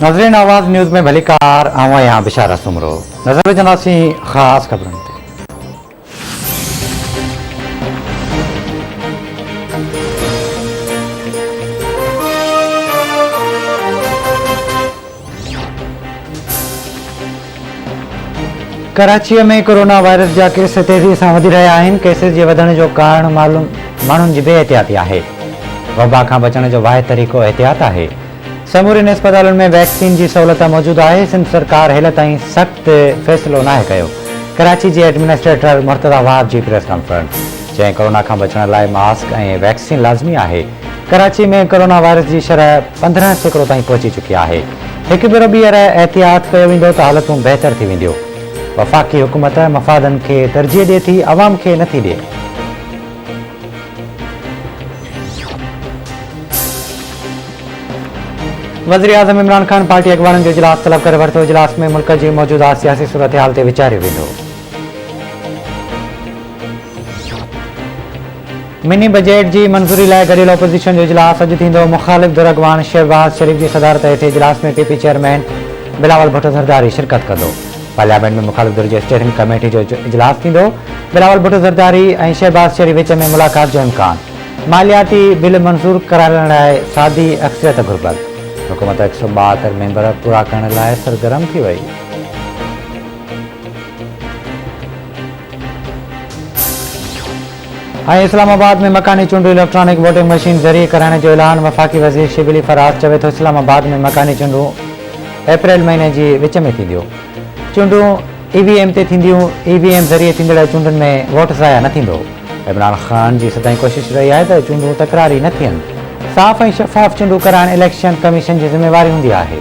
नजरीन आवाज़ न्यूज़ में भली कार आवा यहाँ बिशारा सुमरो नजर विझंदासीं ख़ासि ख़बरुनि ते। कराची में कोरोना वायरस जा केस तेज़ी सां वधी रहिया आहिनि। केसिस जे वधण जो कारण माण्हुनि जी बेहतियाती आहे। वबा खां बचण जो वाहिद तरीक़ो एहतियात आहे। समूरियुनि अस्पतालुनि में वैक्सीन जी सहूलियत मौजूदु आहे। सिंध सरकार हेल ताईं सख़्तु फ़ैसिलो नाहे कयो। कराची जे एडमिनिस्ट्रेटर मुर्तज़ा वाहब जी प्रेस कॉन्फ्रेंस चई कोरोना खां बचण लाइ मास्क ऐं वैक्सीन लाज़मी आहे। कराची में कोरोना वायरस जी शरह 15% ताईं पहुची चुकी आहे। हिकु भेरो ॿीहर एहतियात कयो वेंदो त हालतूं बहितर थी वेंदियूं। वफ़ाक़ी हुकूमत मफ़ादनि खे तरजीह ॾिए थी, अवाम खे नथी ॾिए। वज़ीर आज़म इमरान खान पार्टी अॻवाननि जो इजलास तलब करे वरितो। इजलास में मुल्क जी मौजूदा सियासी सूरत हाल ते वीचारियो वेंदो। मिनी बजट जी मंज़ूरी लाइ गॾियल ओपोज़िशन जो इजलास अॼु थींदो। मुख़ालिफ़ धुर अॻवान शहबाज़ शरीफ़ जी सदारत हेठि इजलास में पीपी चेयरमैन बिलावल भुट्टो ज़रदारी शिरकत कंदो। पार्लियामेंट में मुख़ालिफ़ धुर जी स्टीयरिंग कमेटी जो इजलास थींदो। बिलावल भुट्टो ज़रदारी ऐं शहबाज़ शरीफ़ विच में मुलाक़ात जो इम्कान। मालियाती बिल मंज़ूर कराइण लाइ सादी अक्सरियत घुर्बल। हुकूमत 172 मेंबर पूरा करण लाइ सरगर्म थी वई। इस्लामाबाद में मकानी चूंडू इलेक्ट्रॉनिक वोटिंग मशीन ज़रिए कराइण जो ऐलान। वफ़ाक़ी वज़ीर शिबली फराज चवे थो इस्लामाबाद में मकानी चूंडू अप्रैल महीने जी विच में थींदियूं। चूंडू ईवीएम ते थींदियूं। ईवीएम ज़रिए थींदड़ चूंडुनि में वोट ज़ाया न थींदो। इमरान ख़ान जी सदाईं कोशिश रही आहे त चूंडू तकरारी न थियनि। साफ़ ऐं शफ़ाफ़ चूंडू कराइण इलेक्शन कमीशन जी ज़िम्मेवारी हूंदी आहे।